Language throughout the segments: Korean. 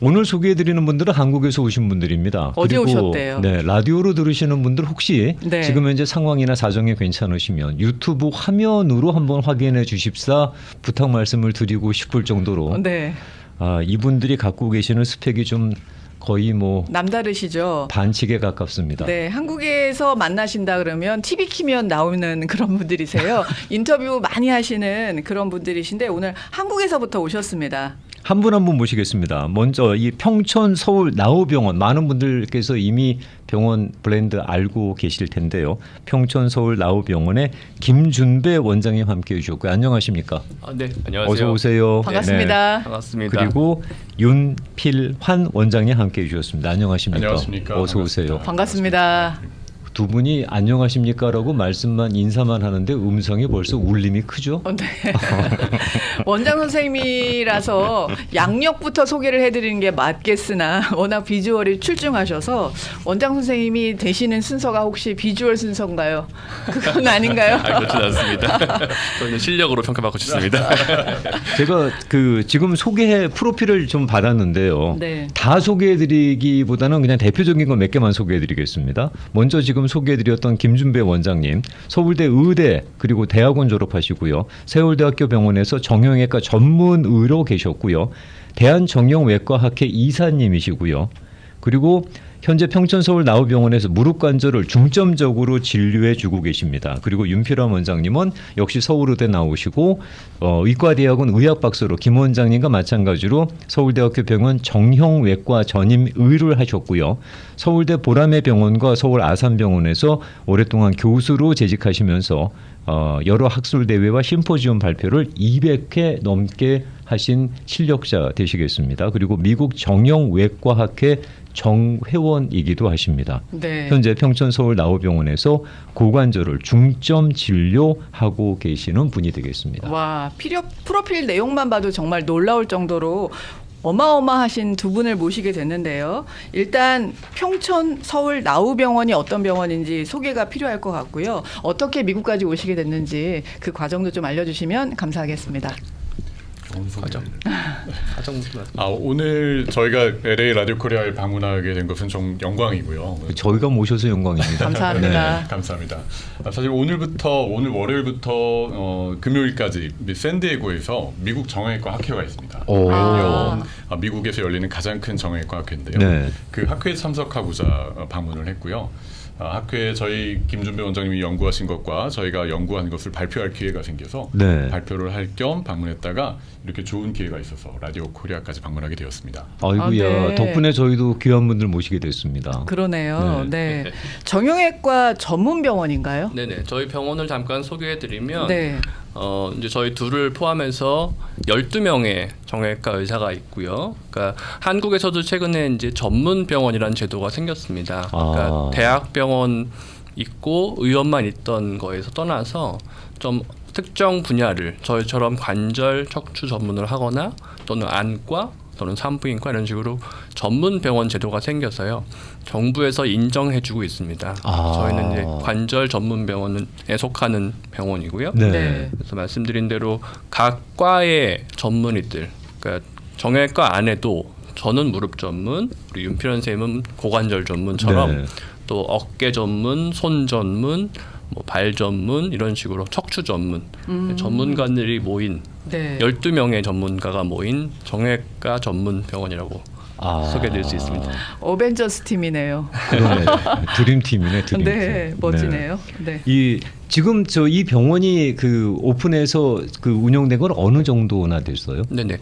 오늘 소개해드리는 분들은 한국에서 오신 분들입니다. 어디 그리고 오셨대요? 네, 라디오로 들으시는 분들 혹시 네. 지금 현재 상황이나 사정이 괜찮으시면 유튜브 화면으로 한번 확인해 주십사 부탁 말씀을 드리고 싶을 정도로 네. 이분들이 갖고 계시는 스펙이 좀 거의 뭐 남다르시죠. 반칙에 가깝습니다. 네, 한국에서 만나신다 그러면 TV 키면 나오는 그런 분들이세요. 인터뷰 많이 하시는 그런 분들이신데 오늘 한국에서부터 오셨습니다. 한 분 한 분 모시겠습니다. 먼저 이 평촌 서울 나우병원 많은 분들께서 이미 병원 브랜드 알고 계실 텐데요. 평촌 서울 나우병원의 김준배 원장님 함께해 주셨고요. 안녕하십니까? 네, 안녕하세요. 어서 오세요. 반갑습니다. 반갑습니다. 그리고 윤필환 원장님 함께해 주셨습니다. 안녕하십니까? 안녕하십니까? 어서 오세요. 반갑습니다. 두 분이 안녕하십니까라고 말씀만 인사만 하는데 음성이 벌써 울림이 크죠? 네. 원장 선생님이라서 양력부터 소개를 해드리는 게 맞겠으나 워낙 비주얼이 출중하셔서 원장 선생님이 되시는 순서가 혹시 비주얼 순서인가요? 그건 아닌가요? 그렇진 않습니다. 저희는 실력으로 평가받고 싶습니다. 제가 지금 소개 프로필을 좀 받았는데요. 네. 다 소개해드리기보다는 그냥 대표적인 거 몇 개만 소개해드리겠습니다. 먼저 지금 소개해드렸던 김준배 원장님, 서울대 의대 그리고 대학원 졸업하시고요. 세월대학교 병원에서 정형외과 전문의로 계셨고요. 대한정형외과학회 이사님이시고요. 그리고 현재 평촌 서울 나우병원에서 무릎 관절을 중점적으로 진료해주고 계십니다. 그리고 윤필환 원장님은 역시 서울의대 나오시고 의과대학원 의학박사로 김 원장님과 마찬가지로 서울대학교 병원 정형외과 전임의를 하셨고요. 서울대 보라매 병원과 서울 아산병원에서 오랫동안 교수로 재직하시면서 여러 학술대회와 심포지엄 발표를 200회 넘게 하신 실력자 되시겠습니다. 그리고 미국 정형외과학회 정회원이기도 하십니다. 네. 현재 평촌 서울 나우병원에서 고관절을 중점 진료하고 계시는 분이 되겠습니다. 와, 프로필 내용만 봐도 정말 놀라울 정도로 어마어마하신 두 분을 모시게 됐는데요. 일단 평촌 서울 나우병원이 어떤 병원인지 소개가 필요할 것 같고요. 어떻게 미국까지 오시게 됐는지 그 과정도 좀 알려주시면 감사하겠습니다. 과정. 오늘 저희가 LA 라디오 코리아에 방문하게 된 것은 좀 영광이고요. 저희가 모셔서 영광입니다. 감사합니다. 네, 감사합니다. 사실 오늘 월요일부터 금요일까지 샌디에고에서 미국 정형외과 학회가 있습니다. 오. 미국에서 열리는 가장 큰 정형외과 학회인데요. 네. 그 학회에 참석하고자 방문을 했고요. 학회에 저희 김준배 원장님이 연구하신 것과 저희가 연구한 것을 발표할 기회가 생겨서 네. 발표를 할 겸 방문했다가 이렇게 좋은 기회가 있어서 라디오 코리아까지 방문하게 되었습니다. 아이고야, 네. 덕분에 저희도 귀한 분들 모시게 됐습니다. 그러네요. 네. 정형외과 전문 병원인가요? 네네. 저희 병원을 잠깐 소개해드리면 네. 이제 저희 둘을 포함해서 12명의 정형외과 의사가 있고요. 그러니까 한국에서도 최근에 이제 전문 병원이라는 제도가 생겼습니다. 그러니까 대학병원 있고 의원만 있던 거에서 떠나서 좀 특정 분야를 저희처럼 관절, 척추 전문을 하거나 또는 안과 또는 산부인과 이런 식으로 전문 병원 제도가 생겨서요. 정부에서 인정해주고 있습니다. 저희는 이제 관절 전문 병원에 속하는 병원이고요. 네. 그래서 말씀드린 대로 각 과의 전문의들, 그러니까 정형외과 안에도 저는 무릎 전문, 우리 윤필환 선생님은 고관절 전문처럼 네. 또 어깨 전문, 손 전문, 발 전문 이런 식으로 척추 전문 전문가들이 모인 네. 12명의 전문가가 모인 정형외과 전문 병원이라고 소개해드릴 수 있습니다. 어벤져스 팀이네요. 그러네. 드림팀이네, 드림팀. 네, 멋지네요. 네. 지금 이 병원이 오픈해서 운영된 건 어느 정도나 됐어요? 네네.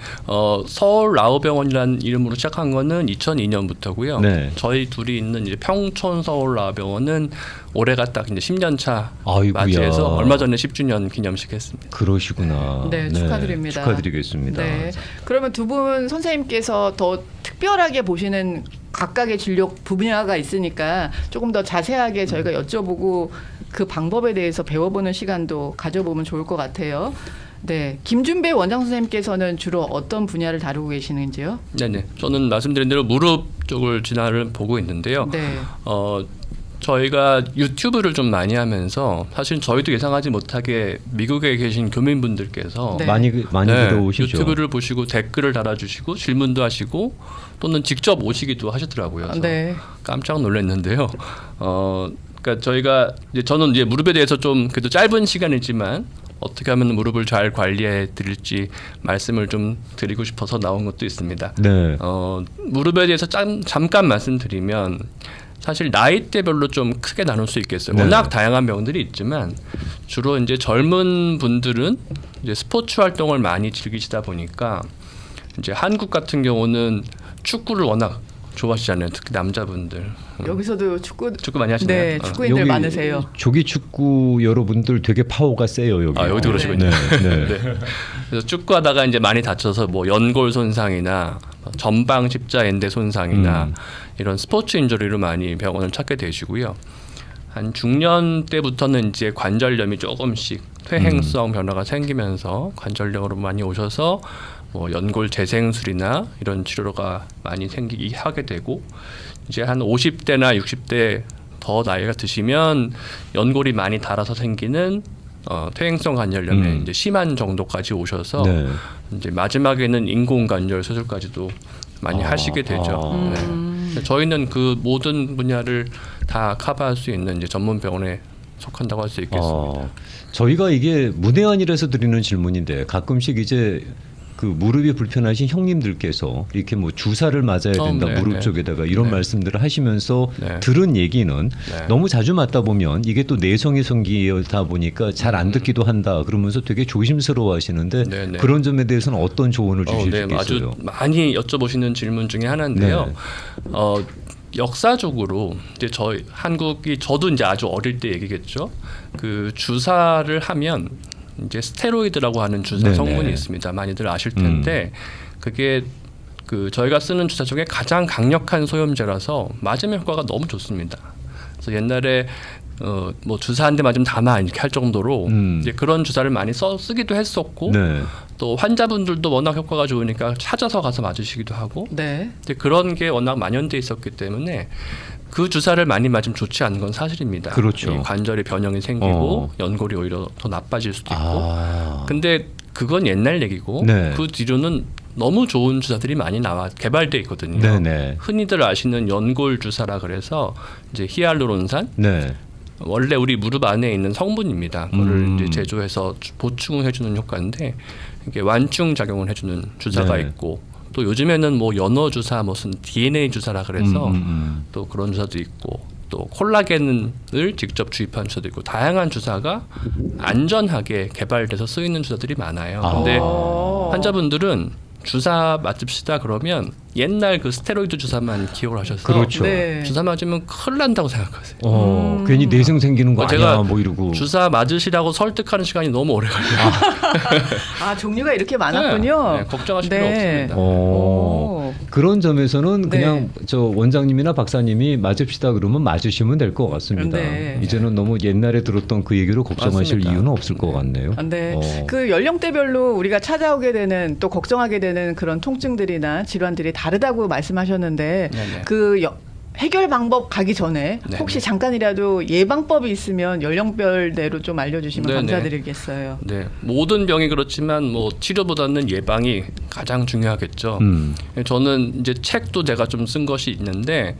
서울 라우병원이라는 이름으로 시작한 거는 2002년부터고요. 네. 저희 둘이 있는 이제 평촌 서울 라우병원은 올해가 딱 이제 10년 차 아이고야. 맞이해서 얼마 전에 10주년 기념식 했습니다. 그러시구나. 네, 축하드립니다. 축하드리겠습니다. 네. 그러면 두 분 선생님께서 더 특별하게 보시는 각각의 진료 분야가 있으니까 조금 더 자세하게 저희가 여쭤보고 그 방법에 대해서 배워보는 시간도 가져보면 좋을 것 같아요. 네, 김준배 원장 선생님께서는 주로 어떤 분야를 다루고 계시는지요? 네네. 저는 말씀드린 대로 무릎 쪽을 진화를 보고 있는데요. 네. 저희가 유튜브를 좀 많이 하면서 사실 저희도 예상하지 못하게 미국에 계신 교민분들께서 네. 많이 네, 들어오시죠. 유튜브를 보시고 댓글을 달아주시고 질문도 하시고 또는 직접 오시기도 하시더라고요. 그래서 네. 깜짝 놀랐는데요. 그러니까 저희가 저는 이제 무릎에 대해서 좀 그래도 짧은 시간이지만 어떻게 하면 무릎을 잘 관리해 드릴지 말씀을 좀 드리고 싶어서 나온 것도 있습니다. 네. 무릎에 대해서 잠깐 말씀드리면 사실 나이대별로 좀 크게 나눌 수 있겠어요. 네. 워낙 다양한 병들이 있지만 주로 이제 젊은 분들은 이제 스포츠 활동을 많이 즐기시다 보니까 이제 한국 같은 경우는 축구를 워낙 좋아하시잖아요. 특히 남자분들. 여기서도 축구 많이 하시나요? 네, 축구인들 많으세요. 조기 축구 여러분들 되게 파워가 세요 여기. 여기도 그러시군요. 네. 네. 네. 그래서 축구하다가 이제 많이 다쳐서 뭐 연골 손상이나 전방 십자엔대 손상이나 이런 스포츠 인저리로 많이 병원을 찾게 되시고요. 한 중년 때부터는 이제 관절염이 조금씩 퇴행성 변화가 생기면서 관절염으로 많이 오셔서 뭐 연골 재생술이나 이런 치료가 많이 생기기 하게 되고 이제 한 50대나 60대 더 나이가 드시면 연골이 많이 닳아서 생기는 퇴행성 관절염의 이제 심한 정도까지 오셔서 네. 이제 마지막에는 인공관절 수술까지도 많이 하시게 되죠. 네. 저희는 그 모든 분야를 다 커버할 수 있는 이제 전문 병원에 속한다고 할 수 있겠습니다. 저희가 이게 문외한이라서 드리는 질문인데 가끔씩 이제 그 무릎이 불편하신 형님들께서 이렇게 뭐 주사를 맞아야 된다 네, 무릎 네. 쪽에다가 이런 네. 말씀들을 하시면서 네. 들은 얘기는 네. 너무 자주 맞다 보면 이게 또 내성이 생기다 보니까 잘 안 듣기도 한다 그러면서 되게 조심스러워하시는데 네, 네. 그런 점에 대해서는 어떤 조언을 주실 수 네, 있겠어요? 아주 많이 여쭤보시는 질문 중에 하나인데요. 네. 역사적으로 이제 저희 한국이 저도 이제 아주 어릴 때 얘기겠죠. 그 주사를 하면 이제 스테로이드라고 하는 주사 네네. 성분이 있습니다. 많이들 아실 텐데 그게 그 저희가 쓰는 주사 중에 가장 강력한 소염제라서 맞으면 효과가 너무 좋습니다. 그래서 옛날에 뭐 주사 한 대 맞으면 다나 이렇게 할 정도로 이제 그런 주사를 많이 쓰기도 했었고 네. 또 환자분들도 워낙 효과가 좋으니까 찾아서 가서 맞으시기도 하고 네. 근데 그런 게 워낙 만연돼 있었기 때문에 그 주사를 많이 맞으면 좋지 않은 건 사실입니다. 그렇죠. 이 관절에 변형이 생기고 연골이 오히려 더 나빠질 수도 있고. 근데 그건 옛날 얘기고 네. 그 뒤로는 너무 좋은 주사들이 많이 개발돼 있거든요. 네네. 흔히들 아시는 연골 주사라 그래서 이제 히알루론산 네. 원래 우리 무릎 안에 있는 성분입니다. 그거를 이제 제조해서 보충해주는 효과인데 이게 완충 작용을 해주는 주사가 네. 있고 또 요즘에는 뭐 연어 주사 무슨 DNA 주사라 그래서 또 그런 주사도 있고 또 콜라겐을 직접 주입한 주사도 있고 다양한 주사가 안전하게 개발돼서 쓰이는 주사들이 많아요. 근데 환자분들은 주사 맞읍시다 그러면 옛날 그 스테로이드 주사만 기억을 하셔서 그렇죠. 네. 주사 맞으면 큰일 난다고 생각하세요. 괜히 내성 생기는 거 제가 아니야 뭐 이러고. 주사 맞으시라고 설득하는 시간이 너무 오래 걸려요. 종류가 이렇게 많았군요. 네, 걱정하실 필요 네. 없습니다. 오. 그런 점에서는 네. 그냥 저 원장님이나 박사님이 맞읍시다 그러면 맞으시면 될 것 같습니다. 네. 이제는 너무 옛날에 들었던 그 얘기로 걱정하실 맞습니다. 이유는 없을 것 같네요. 네. 어. 그 연령대별로 우리가 찾아오게 되는 또 걱정하게 되는 그런 통증들이나 질환들이 다르다고 말씀하셨는데 네네. 그 해결 방법 가기 전에 네네. 혹시 잠깐이라도 예방법이 있으면 연령별대로 좀 알려주시면 네네. 감사드리겠어요. 네, 모든 병이 그렇지만 뭐 치료보다는 예방이 가장 중요하겠죠. 저는 이제 책도 제가 좀 쓴 것이 있는데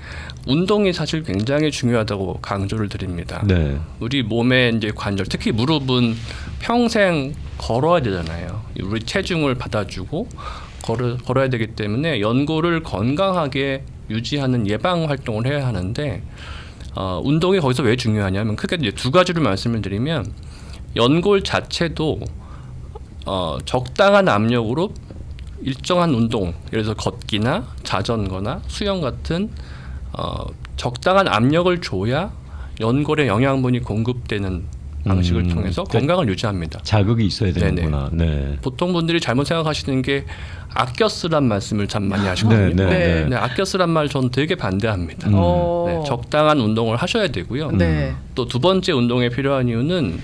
운동이 사실 굉장히 중요하다고 강조를 드립니다. 네. 우리 몸의 이제 관절, 특히 무릎은 평생 걸어야 되잖아요. 우리 체중을 받아주고 걸어야 되기 때문에 연골을 건강하게 유지하는 예방 활동을 해야 하는데 운동이 거기서 왜 중요하냐면 크게 이제 두 가지를 말씀을 드리면 연골 자체도 적당한 압력으로 일정한 운동, 예를 들어서 걷기나 자전거나 수영 같은 적당한 압력을 줘야 연골에 영양분이 공급되는 방식을 통해서 건강을 유지합니다. 자극이 있어야 되는구나. 네. 보통 분들이 잘못 생각하시는 게 아껴 쓰란 말씀을 참 많이 하시거든요. 네. 네, 아껴 쓰란 말 저는 되게 반대합니다. 네, 적당한 운동을 하셔야 되고요. 네. 또 두 번째 운동에 필요한 이유는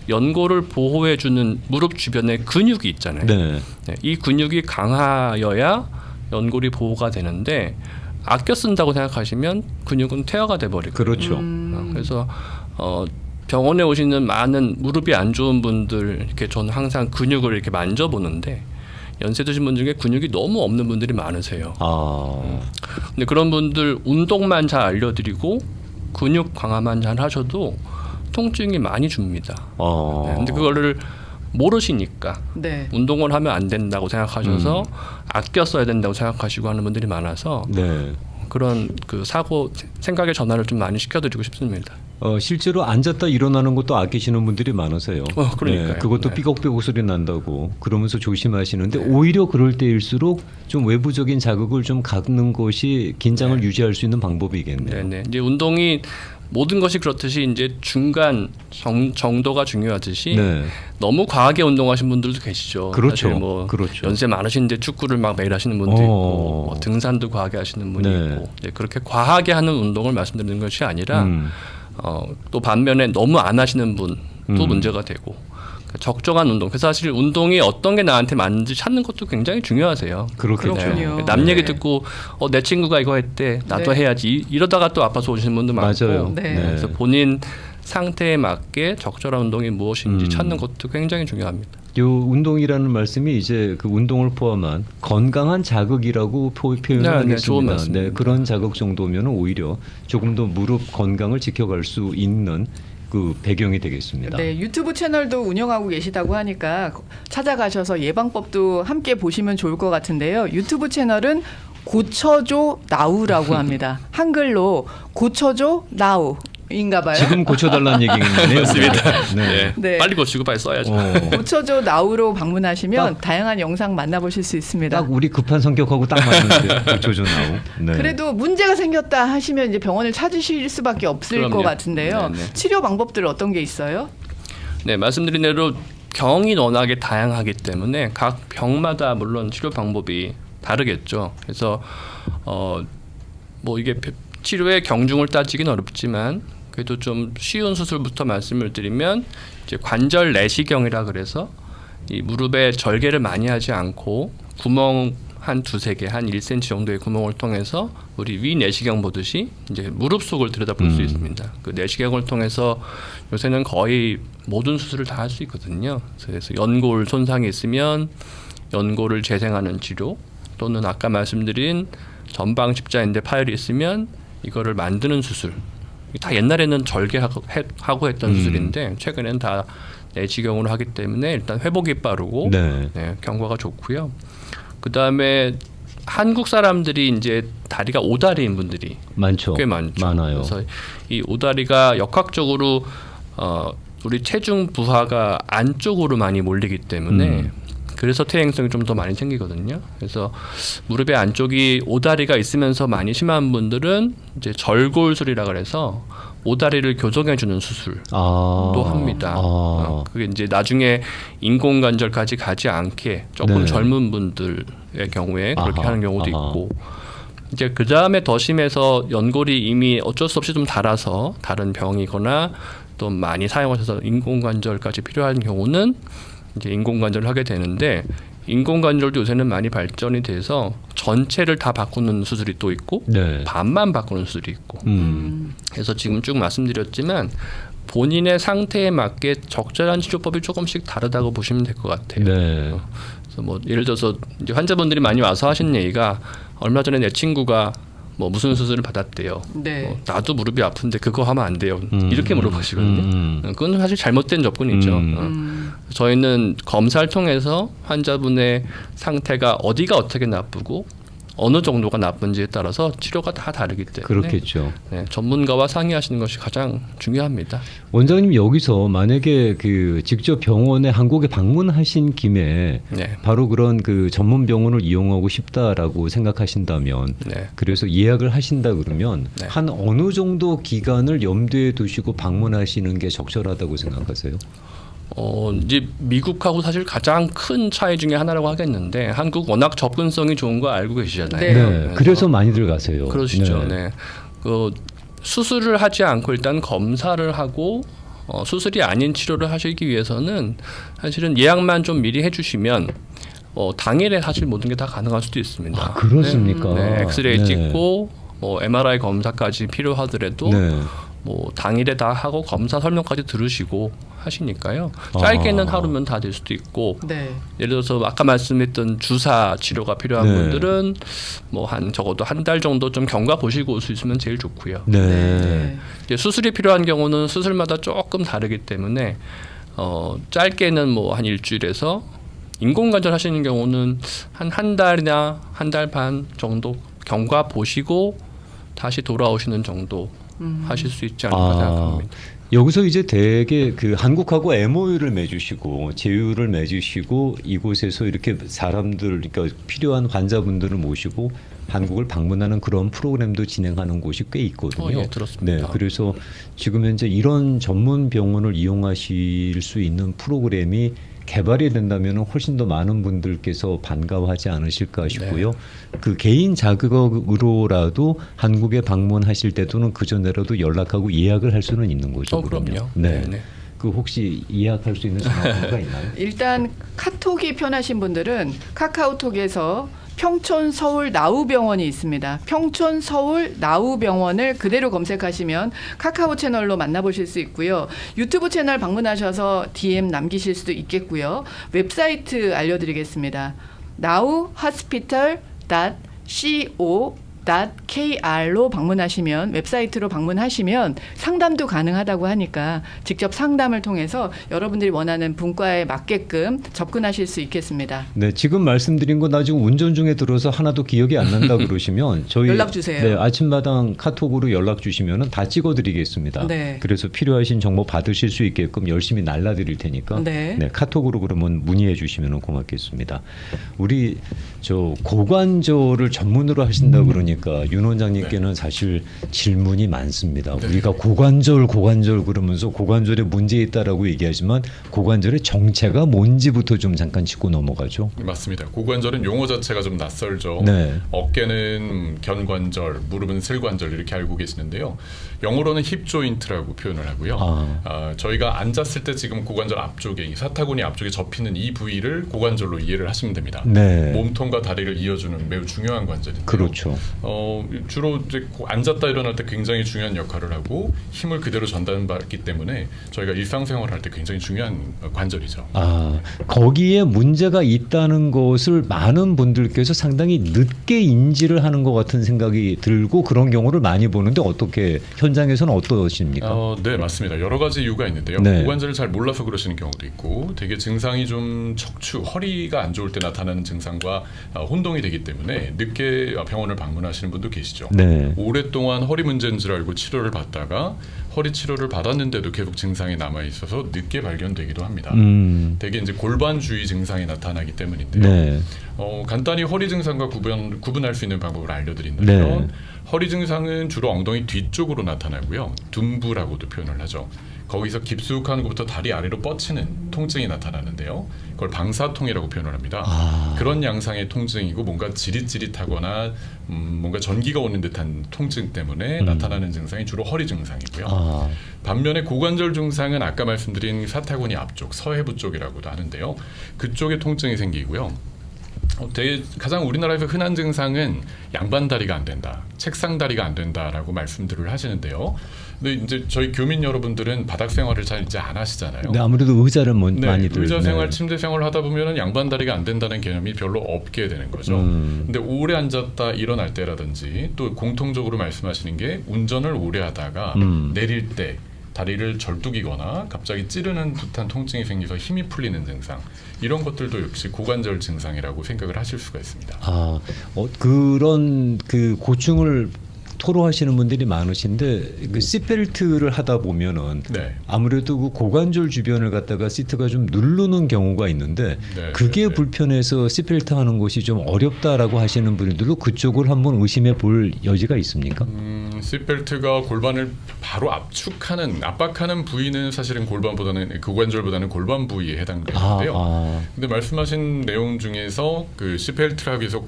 연골을 보호해주는 무릎 주변에 근육이 있잖아요. 네. 네, 이 근육이 강하여야 연골이 보호가 되는데 아껴 쓴다고 생각하시면 근육은 퇴화가 돼 버리고. 그렇죠. 그래서 병원에 오시는 많은 무릎이 안 좋은 분들 이렇게 저는 항상 근육을 이렇게 만져보는데 연세 드신 분 중에 근육이 너무 없는 분들이 많으세요. 근데 그런 분들 운동만 잘 알려드리고 근육 강화만 잘 하셔도 통증이 많이 줍니다. 네, 근데 그거를 모르시니까 네. 운동을 하면 안 된다고 생각하셔서 아껴 써야 된다고 생각하시고 하는 분들이 많아서 네. 그런 그 사고 생각의 전환을 좀 많이 시켜드리고 싶습니다. 실제로 앉았다 일어나는 것도 아끼시는 분들이 많으세요. 그러니까요. 네, 그것도 네. 삐걱삐걱 소리 난다고 그러면서 조심하시는데 오히려 그럴 때일수록 좀 외부적인 자극을 좀 갖는 것이 긴장을 유지할 수 있는 방법이겠네요. 네네. 이제 운동이 모든 것이 그렇듯이 이제 중간 정도가 중요하듯이 네. 너무 과하게 운동하신 분들도 계시죠. 그렇죠. 사실 뭐 그렇죠. 연세 많으신데 축구를 막 매일 하시는 분도 있고 뭐 등산도 과하게 하시는 분이 네. 있고 이제 그렇게 과하게 하는 운동을 말씀드리는 것이 아니라 또 반면에 너무 안 하시는 분도 문제가 되고 적정한 운동. 그래서 사실 운동이 어떤 게 나한테 맞는지 찾는 것도 굉장히 중요하세요. 그렇겠죠. 그렇군요. 남 얘기 네. 듣고 내 친구가 이거 했대 나도 네. 해야지 이러다가 또 아파서 오시는 분도 많고 맞아요. 네. 그래서 본인 상태에 맞게 적절한 운동이 무엇인지 찾는 것도 굉장히 중요합니다. 요 운동이라는 말씀이 이제 그 운동을 포함한 건강한 자극이라고 표현을 네, 하겠습니다. 좋은 말씀입니다. 네, 그런 자극 정도면 오히려 조금 더 무릎 건강을 지켜갈 수 있는 그 배경이 되겠습니다. 네, 유튜브 채널도 운영하고 계시다고 하니까 찾아가셔서 예방법도 함께 보시면 좋을 것 같은데요. 유튜브 채널은 고쳐줘 나우라고 합니다. 한글로 고쳐줘 나우인가 봐요. 지금 고쳐달라는 얘기겠네요. 맞습니다. 네. 네. 빨리 고치고 빨리 써야죠. 고쳐줘 나우로 방문하시면 다양한 영상 만나보실 수 있습니다. 딱 우리 급한 성격하고 딱 맞는데 고쳐줘 나오. 네. 그래도 문제가 생겼다 하시면 이제 병원을 찾으실 수밖에 없을 그럼요. 것 같은데요. 네, 네. 치료 방법들 어떤 게 있어요? 네, 말씀드린 대로 병이 워낙에 다양하기 때문에 각 병마다 물론 치료 방법이 다르겠죠. 그래서 뭐 이게 치료의 경중을 따지긴 어렵지만 그래도 좀 쉬운 수술부터 말씀을 드리면 이제 관절 내시경이라 그래서 이 무릎에 절개를 많이 하지 않고 구멍 한 두세 개, 한 1cm 정도의 구멍을 통해서 우리 위 내시경 보듯이 이제 무릎 속을 들여다볼 수 있습니다. 그 내시경을 통해서 요새는 거의 모든 수술을 다 할 수 있거든요. 그래서 연골 손상이 있으면 연골을 재생하는 치료 또는 아까 말씀드린 전방 십자인대 파열이 있으면 이거를 만드는 수술. 다 옛날에는 절개하고 했던 수술인데 최근에는 다 내시경으로 하기 때문에 일단 회복이 빠르고 네. 네, 경과가 좋고요. 그 다음에 한국 사람들이 이제 다리가 오다리인 분들이 많죠. 꽤 많죠. 많아요. 그래서 이 오다리가 역학적으로 우리 체중 부하가 안쪽으로 많이 몰리기 때문에 그래서 퇴행성이 좀 더 많이 생기거든요. 그래서 무릎의 안쪽이 오다리가 있으면서 많이 심한 분들은 이제 절골술이라 그래서 오다리를 교정해주는 수술도 합니다. 그게 이제 나중에 인공관절까지 가지 않게 조금 네. 젊은 분들의 경우에 그렇게 하는 경우도 아하. 있고 이제 그 다음에 더 심해서 연골이 이미 어쩔 수 없이 좀 닳아서 다른 병이거나 또 많이 사용하셔서 인공관절까지 필요한 경우는 이제 인공관절을 하게 되는데 인공관절도 요새는 많이 발전이 돼서 전체를 다 바꾸는 수술이 또 있고 네. 반만 바꾸는 수술이 있고 그래서 지금 쭉 말씀드렸지만 본인의 상태에 맞게 적절한 치료법이 조금씩 다르다고 보시면 될 것 같아요. 네. 그래서 뭐 예를 들어서 이제 환자분들이 많이 와서 하신 얘기가 얼마 전에 내 친구가 뭐 무슨 수술을 받았대요. 네. 나도 무릎이 아픈데 그거 하면 안 돼요. 이렇게 물어보시거든요. 그건 사실 잘못된 접근이죠. 저희는 검사를 통해서 환자분의 상태가 어디가 어떻게 나쁘고 어느 정도가 나쁜지에 따라서 치료가 다 다르기 때문에 그렇겠죠. 네, 전문가와 상의하시는 것이 가장 중요합니다. 원장님 여기서 만약에 그 직접 병원에 한국에 방문하신 김에 네. 바로 그런 그 전문 병원을 이용하고 싶다라고 생각하신다면 네. 그래서 예약을 하신다 그러면 네. 한 어느 정도 기간을 염두에 두시고 방문하시는 게 적절하다고 생각하세요? 이제 미국하고 사실 가장 큰 차이 중에 하나라고 하겠는데 한국 워낙 접근성이 좋은 거 알고 계시잖아요. 네. 그래서 많이들 가세요. 그러시죠. 네. 네. 그 수술을 하지 않고 일단 검사를 하고 수술이 아닌 치료를 하시기 위해서는 사실은 예약만 좀 미리 해주시면 당일에 사실 모든 게 다 가능할 수도 있습니다. 아, 그렇습니까? 네, 엑스레이 네. 찍고 뭐 MRI 검사까지 필요하더라도 네. 뭐 당일에 다 하고 검사 설명까지 들으시고 하시니까요. 짧게는 하루면 다 될 수도 있고 네. 예를 들어서 아까 말씀했던 주사 치료가 필요한 네. 분들은 뭐 한 적어도 한 달 정도 좀 경과 보시고 올 수 있으면 제일 좋고요. 네. 이제 수술이 필요한 경우는 수술마다 조금 다르기 때문에 짧게는 뭐 한 일주일에서 인공관절 하시는 경우는 한 달이나 한 달 반 정도 경과 보시고 다시 돌아오시는 정도 하실 수 있지 않을까 생각합니다. 여기서 이제 대개 그 한국하고 MOU를 맺으시고 제휴를 맺으시고 이곳에서 이렇게 사람들 그러니까 필요한 환자분들을 모시고 한국을 방문하는 그런 프로그램도 진행하는 곳이 꽤 있거든요. 예, 들었습니다. 네, 그래서 지금 현재 이런 전문 병원을 이용하실 수 있는 프로그램이 개발이 된다면 훨씬 더 많은 분들께서 반가워하지 않으실까 싶고요. 그 개인 자격으로라도 한국에 방문하실 때 또는 그 전에라도 연락하고 예약을 할 수는 있는 거죠. 그럼요. 네. 네. 그 혹시 예약할 수 있는 전화번호가 있나요? 일단 카톡이 편하신 분들은 카카오톡에서 평촌 서울 나우병원이 있습니다. 평촌 서울 나우병원을 그대로 검색하시면 카카오 채널로 만나보실 수 있고요. 유튜브 채널 방문하셔서 DM 남기실 수도 있겠고요. 웹사이트 알려드리겠습니다. nowhospital.co.kr로 방문하시면 웹사이트로 방문하시면 상담도 가능하다고 하니까 직접 상담을 통해서 여러분들이 원하는 분과에 맞게끔 접근하실 수 있겠습니다. 네, 지금 말씀드린 거 나 지금 운전 중에 들어서 하나도 기억이 안 난다 그러시면 저희 연락 주세요. 네, 아침마당 카톡으로 연락 주시면은 다 찍어드리겠습니다. 네. 그래서 필요하신 정보 받으실 수 있게끔 열심히 날라드릴 테니까 네. 카톡으로 그러면 문의해 주시면 고맙겠습니다. 우리 저 고관절을 전문으로 하신다 그러니까 윤 원장님께는 사실 질문이 많습니다. 우리가 고관절 그러면서 고관절에 문제 있다라고 얘기하지만 고관절의 정체가 뭔지부터 좀 잠깐 짚고 넘어가죠. 맞습니다. 고관절은 용어 자체가 좀 낯설죠. 네. 어깨는 견관절, 무릎은 슬관절 이렇게 알고 계시는데요. 영어로는 힙 조인트라고 표현을 하고요. 저희가 앉았을 때 지금 고관절 앞쪽에 이 사타구니 앞쪽에 접히는 이 부위를 고관절로 이해를 하시면 됩니다. 네. 몸통과 다리를 이어주는 매우 중요한 관절인데요. 그렇죠. 주로 이제 앉았다 일어날 때 굉장히 중요한 역할을 하고 힘을 그대로 전달받기 때문에 저희가 일상생활을 할 때 굉장히 중요한 관절이죠. 거기에 문제가 있다는 것을 많은 분들께서 상당히 늦게 인지를 하는 것 같은 생각이 들고 그런 경우를 많이 보는데 어떻게 현장에서는 어떠십니까? 네, 맞습니다. 여러 가지 이유가 있는데요. 네. 고관절을 잘 몰라서 그러시는 경우도 있고 되게 증상이 좀 척추, 허리가 안 좋을 때 나타나는 증상과 혼동이 되기 때문에 늦게 병원을 방문하시는 분도 계시죠. 네. 오랫동안 허리 문제인 줄 알고 치료를 받다가 허리 치료를 받았는데도 계속 증상이 남아 있어서 늦게 발견되기도 합니다. 대개 이제 골반 주위 증상이 나타나기 때문인데요. 네. 간단히 허리 증상과 구분할 수 있는 방법을 알려드린다면 네. 허리 증상은 주로 엉덩이 뒤쪽으로 나타나고요. 둔부라고도 표현을 하죠. 거기서 깊숙한 곳부터 다리 아래로 뻗치는 통증이 나타나는데요. 그걸 방사통이라고 표현을 합니다. 그런 양상의 통증이고 뭔가 지릿지릿하거나 뭔가 전기가 오는 듯한 통증 때문에 나타나는 증상이 주로 허리 증상이고요. 반면에 고관절 증상은 아까 말씀드린 사타구니 앞쪽, 서해부 쪽이라고도 하는데요. 그쪽에 통증이 생기고요. 가장 우리나라에서 흔한 증상은 양반 다리가 안 된다, 책상 다리가 안 된다라고 말씀들을 하시는데요. 근데 이제 저희 교민 여러분들은 바닥 생활을 잘 이제 안 하시잖아요. 네, 아무래도 의자를 많이들 의자 생활, 침대 생활을 하다 보면은 양반 다리가 안 된다는 개념이 별로 없게 되는 거죠. 근데 오래 앉았다 일어날 때라든지 또 공통적으로 말씀하시는 게 운전을 오래 하다가 내릴 때 다리를 절뚝이거나 갑자기 찌르는 듯한 통증이 생겨서 힘이 풀리는 증상, 이런 것들도 역시 고관절 증상이라고 생각을 하실 수가 있습니다. 그런 그 고충을 토로하시는 분들이 많으신데 그 시트벨트를 하다 보면은 네. 아무래도 그 고관절 주변을 갖다가 시트가 좀 누르는 경우가 있는데 그게 불편해서 시트벨트 하는 것이 좀 어렵다라고 하시는 분들도 그쪽을 한번 의심해 볼 여지가 있습니까? 시트벨트가 골반을 바로 압박하는 부위는 사실은 고관절보다는 골반 부위에 해당되는데요. 근데 말씀하신 내용 중에서 그 시트벨트를 하기 위해서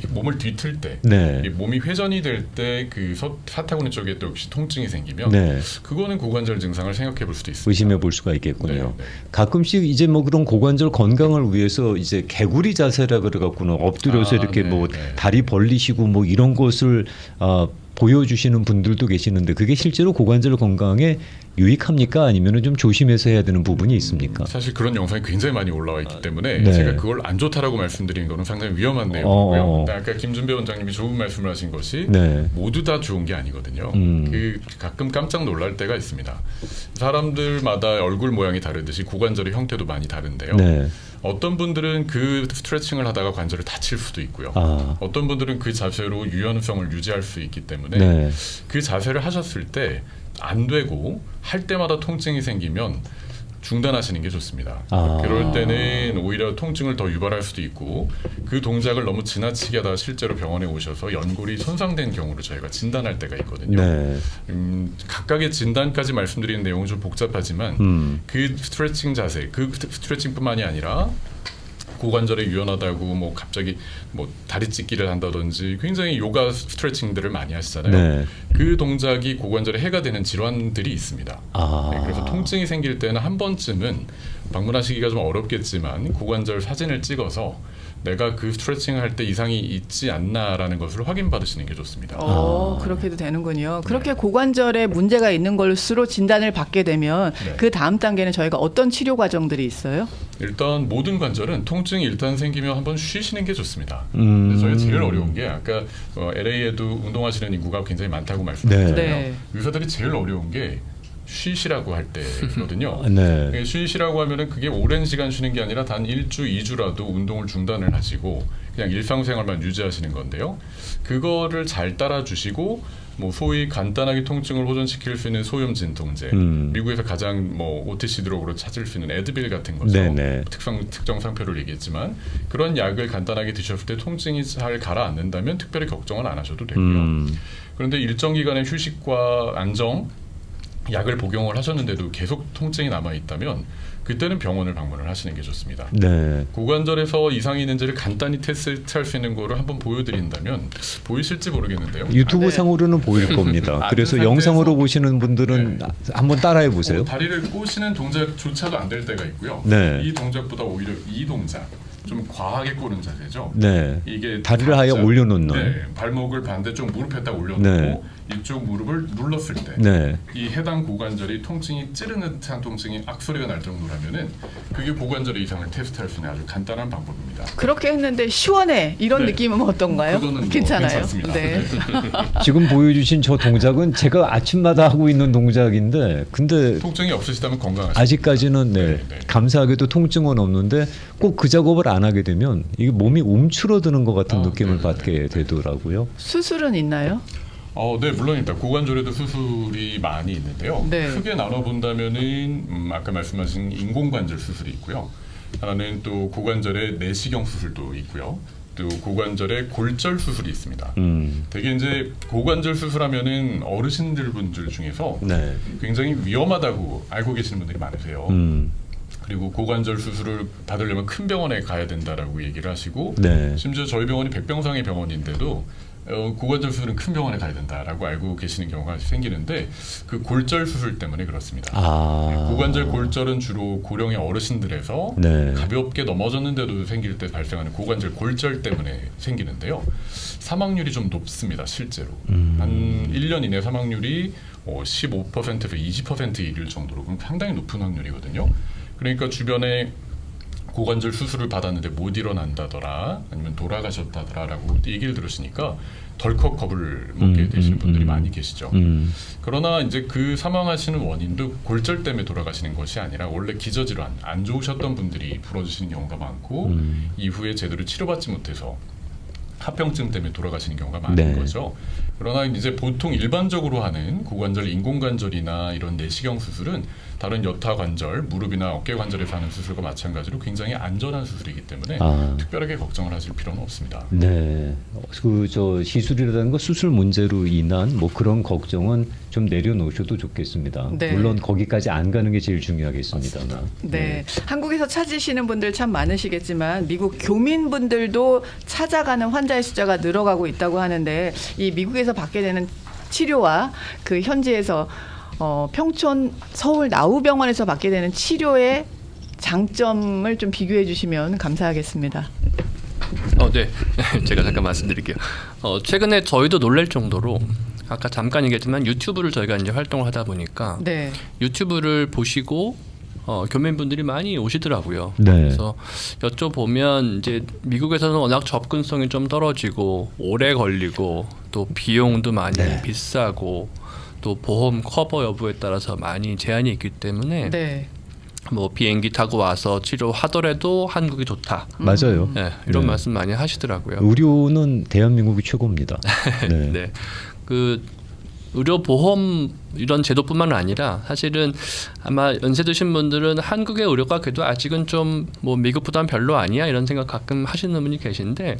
몸을 뒤틀 때, 네. 몸이 회전이 될 때 그 사타구니 쪽에 또 역시 통증이 생기면 네. 그거는 고관절 증상을 생각해 볼 수도 있습니다. 의심해 볼 수가 있겠군요. 네, 네. 가끔씩 이제 뭐 그런 고관절 건강을 위해서 이제 개구리 자세라 그래 갖고는 엎드려서 이렇게 네, 뭐 네. 다리 벌리시고 뭐 이런 것을 보여주시는 분들도 계시는데 그게 실제로 고관절 건강에 유익합니까? 아니면 좀 조심해서 해야 되는 부분이 있습니까? 사실 그런 영상이 굉장히 많이 올라와 있기 때문에 네. 제가 그걸 안 좋다라고 말씀드리는 거는 상당히 위험한 내용이고요. 아까 김준배 원장님이 좋은 말씀을 하신 것이 네. 모두 다 좋은 게 아니거든요. 그 가끔 깜짝 놀랄 때가 있습니다. 사람들마다 얼굴 모양이 다르듯이 고관절의 형태도 많이 다른데요. 네. 어떤 분들은 그 스트레칭을 하다가 관절을 다칠 수도 있고요. 어떤 분들은 그 자세로 유연성을 유지할 수 있기 때문에 네. 그 자세를 하셨을 때 안 되고 할 때마다 통증이 생기면 중단하시는 게 좋습니다. 그럴 때는 오히려 통증을 더 유발할 수도 있고 그 동작을 너무 지나치게 하다가 실제로 병원에 오셔서 연골이 손상된 경우를 저희가 진단할 때가 있거든요. 네. 각각의 진단까지 말씀드리는 내용은 좀 복잡하지만 그 스트레칭 자세, 그 스트레칭뿐만이 아니라 고관절에 유연하다고 뭐 갑자기 뭐 다리 찢기를 한다든지 굉장히 요가 스트레칭들을 많이 하시잖아요. 네. 그 동작이 고관절에 해가 되는 질환들이 있습니다. 네, 그래서 통증이 생길 때는 한 번쯤은 방문하시기가 좀 어렵겠지만 고관절 사진을 찍어서 내가 그 스트레칭을 할 때 이상이 있지 않나라는 것을 확인받으시는 게 좋습니다. 그렇게도 되는군요. 그렇게 고관절에 문제가 있는 것으로 진단을 받게 되면 그 다음 단계는 저희가 어떤 치료 과정들이 있어요? 일단 모든 관절은 통증이 일단 생기면 한번 쉬시는 게 좋습니다. 근데 저희가 제일 어려운 게 아까 LA에도 운동하시는 인구가 굉장히 많다고 말씀드렸잖아요. 네. 의사들이 제일 어려운 게 쉬시라고 할 때거든요. 네. 쉬시라고 하면은 그게 오랜 시간 쉬는 게 아니라 단 1주, 2주라도 운동을 중단을 하시고 그냥 일상생활만 유지하시는 건데요. 그거를 잘 따라주시고 뭐 소위 간단하게 통증을 호전시킬 수 있는 소염 진통제, 미국에서 가장 뭐 OTC 드럭으로 찾을 수 있는 에드빌 같은 거죠. 네네. 특정 상표를 얘기했지만 그런 약을 간단하게 드셨을 때 통증이 잘 가라앉는다면 특별히 걱정은 안 하셔도 되고요. 그런데 일정 기간의 휴식과 안정 약을 복용을 하셨는데도 계속 통증이 남아 있다면 그때는 병원을 방문을 하시는 게 좋습니다. 네. 고관절에서 이상이 있는지를 간단히 테스트할 수 있는 거를 한번 보여드린다면 보이실지 모르겠는데요. 유튜브 상으로는 보일 겁니다. 그래서 상태에서- 영상으로 보시는 분들은 한번 따라해 보세요. 다리를 꼬시는 동작조차도 안 될 때가 있고요. 네. 이 동작보다 오히려 이 동작 좀 과하게 꼬는 자세죠. 네. 이게 다리를 아예 각자- 올려놓는. 네, 발목을 반대쪽 무릎에다 올려놓고 네. 이쪽 무릎을 눌렀을 때 네. 이 해당 고관절이 통증이 찌르는 듯한 통증이 악소리가 날 정도라면은 그게 고관절의 이상을 테스트할 수 있는 아주 간단한 방법입니다. 그렇게 했는데 시원해 이런 네. 느낌은 어떤가요? 그거는 뭐 괜찮아요. 괜찮습니다. 네. 지금 보여주신 저 동작은 제가 아침마다 하고 있는 동작인데 근데 통증이 없으시다면 건강하십니다. 아직까지는 네. 감사하게도 통증은 없는데 꼭 그 작업을 안 하게 되면 이게 몸이 움츠러드는 것 같은 느낌을 네네네. 받게 되더라고요. 수술은 있나요? 네, 물론입니다. 고관절에도 수술이 많이 있는데요. 네. 크게 나눠 본다면은 아까 말씀하신 인공관절 수술이 있고요. 하나는 또 고관절의 내시경 수술도 있고요. 또 고관절의 골절 수술이 있습니다. 되게 이제 고관절 수술하면은 어르신들 분들 중에서 네. 굉장히 위험하다고 알고 계시는 분들이 많으세요. 그리고 고관절 수술을 받으려면 큰 병원에 가야 된다라고 얘기를 하시고 네. 심지어 저희 병원이 백병상의 병원인데도 고관절 수술은 큰 병원에 가야 된다라고 알고 계시는 경우가 생기는데 그 골절 수술 때문에 그렇습니다. 고관절 골절은 주로 고령의 어르신들에서 네. 가볍게 넘어졌는데도 생길 때 발생하는 고관절 골절 때문에 생기는데요. 사망률이 좀 높습니다. 실제로. 한 1년 이내 사망률이 15%에서 20% 이를 정도로 그럼 상당히 높은 확률이거든요. 그러니까 주변에 고관절 수술을 받았는데 못 일어난다더라 아니면 돌아가셨다더라라고 얘기를 들으시니까 덜컥 겁을 먹게 되시는 분들이 많이 계시죠. 그러나 이제 그 사망하시는 원인도 골절 때문에 돌아가시는 것이 아니라 원래 기저질환 안 좋으셨던 분들이 불어주시는 경우가 많고 이후에 제대로 치료받지 못해서 합병증 때문에 돌아가시는 경우가 많은 네. 거죠. 그러나 이제 보통 일반적으로 하는 고관절 인공관절이나 이런 내시경 수술은 다른 여타 관절, 무릎이나 어깨 관절에서 하는 수술과 마찬가지로 굉장히 안전한 수술이기 때문에 특별하게 걱정을 하실 필요는 없습니다. 네. 그 저 시술이라든가 수술 문제로 인한 뭐 그런 걱정은 좀 내려놓으셔도 좋겠습니다. 네. 물론 거기까지 안 가는 게 제일 중요하겠습니다만. 네. 한국에서 찾으시는 분들 참 많으시겠지만 미국 교민분들도 찾아가는 환자의 숫자가 늘어가고 있다고 하는데 이 미국에서 한국에서 받게 되는 치료와 그 현지에서 평촌 서울 나우병원에서 받게 되는 치료의 장점을 좀 비교해 주시면 감사하겠습니다. 네. 제가 잠깐 말씀드릴게요. 최근에 저희도 놀랄 정도로 아까 잠깐 얘기했지만 유튜브를 저희가 이제 활동을 하다 보니까 네. 유튜브를 보시고 교민분들이 많이 오시더라고요. 네. 그래서 여쭤보면 이제 미국에서는 워낙 접근성이 좀 떨어지고 오래 걸리고 또 비용도 많이 네. 비싸고 또 보험 커버 여부에 따라서 많이 제한이 있기 때문에 네. 뭐 비행기 타고 와서 치료하더라도 한국이 좋다. 맞아요. 네, 이런 네. 말씀 많이 하시더라고요. 의료는 대한민국이 최고입니다. 네. 네. 그 의료 보험 이런 제도뿐만 아니라 사실은 아마 연세 드신 분들은 한국의 의료가 그래도 아직은 좀 뭐 미국보다는 별로 아니야 이런 생각 가끔 하시는 분이 계신데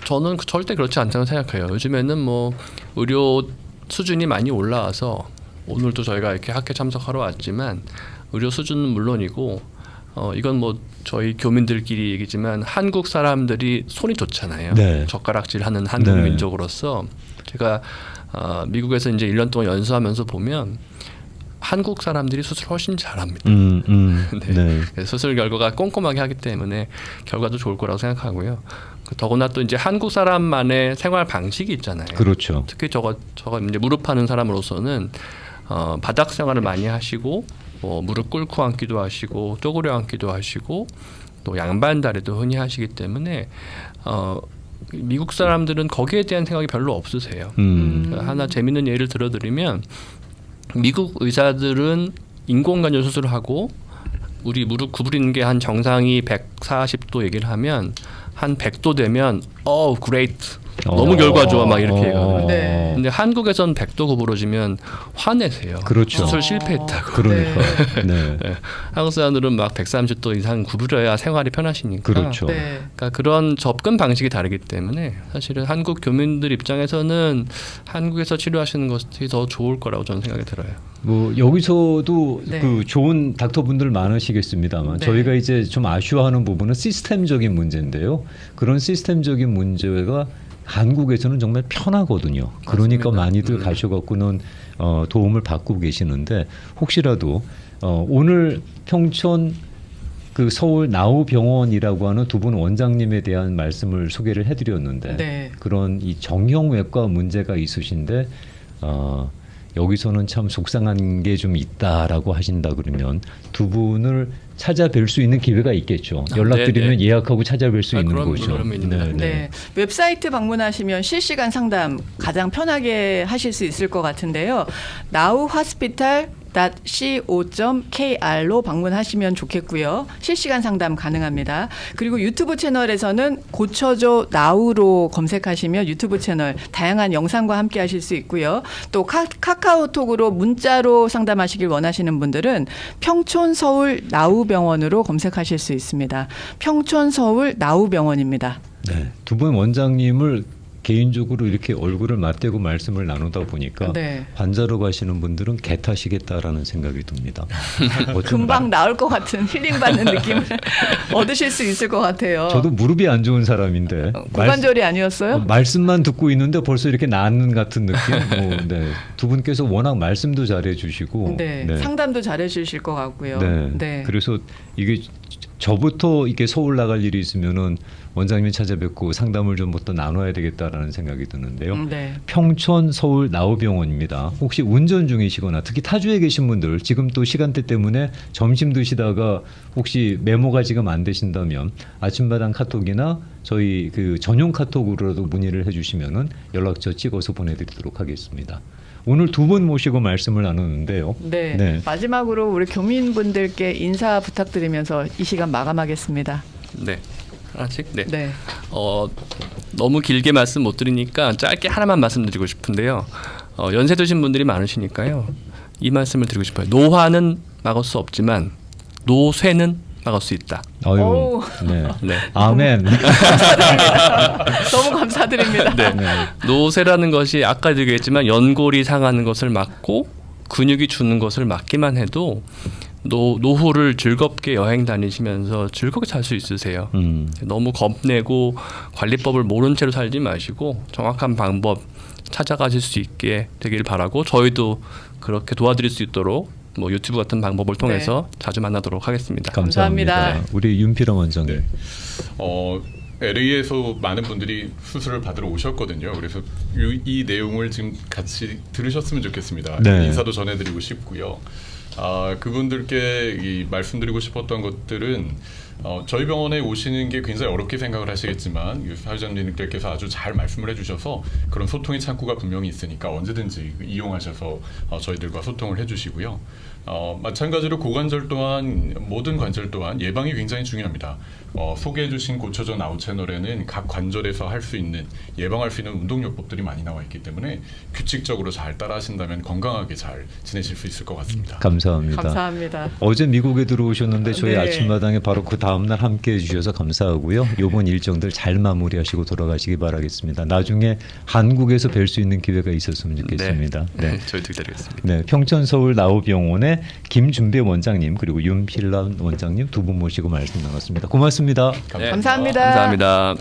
저는 절대 그렇지 않다고 생각해요. 요즘에는 뭐 의료 수준이 많이 올라와서 오늘도 저희가 이렇게 학회 참석하러 왔지만 의료 수준은 물론이고 이건 뭐 저희 교민들끼리 얘기지만 한국 사람들이 손이 좋잖아요. 네. 젓가락질하는 한국 네. 민족으로서 제가 미국에서 이제 1년 동안 연수하면서 보면 한국 사람들이 수술 훨씬 잘합니다. 네. 네. 수술 결과가 꼼꼼하게 하기 때문에 결과도 좋을 거라고 생각하고요. 더구나 또 이제 한국 사람만의 생활 방식이 있잖아요. 그렇죠. 특히 저가 이제 무릎하는 사람으로서는 바닥 생활을 많이 하시고 무릎 꿇고 앉기도 하시고 쪼그려 앉기도 하시고 또 양반 다리도 흔히 하시기 때문에 미국 사람들은 거기에 대한 생각이 별로 없으세요. 하나 재밌는 예를 들어드리면 미국 의사들은 인공관절 수술을 하고 우리 무릎 구부리는 게 한 정상이 140도 얘기를 하면 한 100도 되면 great 너무 결과 좋아 막 이렇게 해요. 네. 근데 한국에선 100도 구부러지면 화내세요. 그렇죠. 수술 실패했다고. 그러니까. 네. 네. 한국 사람들은 막 130도 이상 구부려야 생활이 편하시니까. 그렇죠. 네. 그러니까 그런 접근 방식이 다르기 때문에 사실은 한국 교민들 입장에서는 한국에서 치료하시는 것이 더 좋을 거라고 저는 생각이 들어요. 뭐 여기서도 네. 그 좋은 닥터분들 많으시겠습니다만 네. 저희가 이제 좀 아쉬워하는 부분은 시스템적인 문제인데요. 그런 시스템적인 문제가 한국에서는 정말 편하거든요. 그러니까 맞습니다. 많이들 가셔갖고는 도움을 받고 계시는데 혹시라도 오늘 평촌 그 서울 나우병원이라고 하는 두 분 원장님에 대한 말씀을 소개를 해드렸는데 네. 그런 이 정형외과 문제가 있으신데 여기서는 참 속상한 게 좀 있다라고 하신다 그러면 두 분을 찾아뵐 수 있는 기회가 있겠죠. 연락드리면 네, 네. 예약하고 찾아뵐 수 있는 거죠. 그럼입니다. 네. 웹사이트 방문하시면 실시간 상담 가장 편하게 하실 수 있을 것 같은데요. nowhospital.co.kr로 방문하시면 좋겠고요. 실시간 상담 가능합니다. 그리고 유튜브 채널에서는 고쳐줘 나우로 검색하시면 유튜브 채널 다양한 영상과 함께 하실 수 있고요. 또 카카오톡으로 문자로 상담하시길 원하시는 분들은 평촌 서울 나우병원으로 검색하실 수 있습니다. 평촌 서울 나우병원입니다. 네. 두 분 원장님을 개인적으로 이렇게 얼굴을 맞대고 말씀을 나누다 보니까 네. 환자로 가시는 분들은 개 타시겠다라는 생각이 듭니다. 금방 나을 것 같은 힐링받는 느낌을 얻으실 수 있을 것 같아요. 저도 무릎이 안 좋은 사람인데 고관절이 아니었어요? 말씀만 듣고 있는데 벌써 이렇게 나는 같은 느낌. 네. 두 분께서 워낙 말씀도 잘해주시고 네. 상담도 잘해주실 것 같고요. 네. 그래서 이게 저부터 이렇게 서울 나갈 일이 있으면은 원장님이 찾아뵙고 상담을 좀 더 나눠야 되겠다라는 생각이 드는데요. 네. 평촌 서울 나우병원입니다. 혹시 운전 중이시거나 특히 타주에 계신 분들 지금 또 시간대 때문에 점심 드시다가 혹시 메모가 지금 안 되신다면 아침마당 카톡이나 저희 그 전용 카톡으로도 문의를 해주시면은 연락처 찍어서 보내드리도록 하겠습니다. 오늘 두 분 모시고 말씀을 나누는데요. 네. 마지막으로 우리 교민분들께 인사 부탁드리면서 이 시간 마감하겠습니다. 네. 하나씩? 네. 네. 너무 길게 말씀 못 드리니까 짧게 하나만 말씀드리고 싶은데요. 연세 드신 분들이 많으시니까요. 이 말씀을 드리고 싶어요. 노화는 막을 수 없지만 노쇠는 막을 수 있다. 아유, 네. 네. 아멘. 너무 감사드립니다. 네. 노쇠라는 것이 아까 얘기했지만 연골이 상하는 것을 막고 근육이 주는 것을 막기만 해도 노후를 즐겁게 여행 다니시면서 즐겁게 살 수 있으세요. 너무 겁내고 관리법을 모른 채로 살지 마시고 정확한 방법 찾아가실 수 있게 되길 바라고 저희도 그렇게 도와드릴 수 있도록 뭐 유튜브 같은 방법을 통해서 자주 만나도록 하겠습니다. 감사합니다. 감사합니다. 우리 윤필원 원장님. 네. LA에서 많은 분들이 수술을 받으러 오셨거든요. 그래서 이 내용을 지금 같이 들으셨으면 좋겠습니다. 네. 인사도 전해드리고 싶고요. 그분들께 말씀드리고 싶었던 것들은 저희 병원에 오시는 게 굉장히 어렵게 생각을 하시겠지만 사회자님들께서 아주 잘 말씀을 해주셔서 그런 소통의 창구가 분명히 있으니까 언제든지 이용하셔서 저희들과 소통을 해주시고요. 마찬가지로 고관절 또한 모든 관절 또한 예방이 굉장히 중요합니다. 소개해주신 고쳐전 아웃 채널에는 각 관절에서 할 수 있는 예방할 수 있는 운동요법들이 많이 나와 있기 때문에 규칙적으로 잘 따라하신다면 건강하게 잘 지내실 수 있을 것 같습니다. 감사합니다. 감사합니다. 어제 미국에 들어오셨는데 저희 네. 아침마당에 바로 그 다음날 함께해 주셔서 감사하고요. 이번 일정들 잘 마무리하시고 돌아가시기 바라겠습니다. 나중에 한국에서 뵐 수 있는 기회가 있었으면 좋겠습니다. 네. 저희도 기다리겠습니다. 네, 평촌서울 나우병원의 김준배 원장님 그리고 윤필란 원장님 두 분 모시고 말씀 나눴습니다. 고맙습니다. 감사합니다. 감사합니다.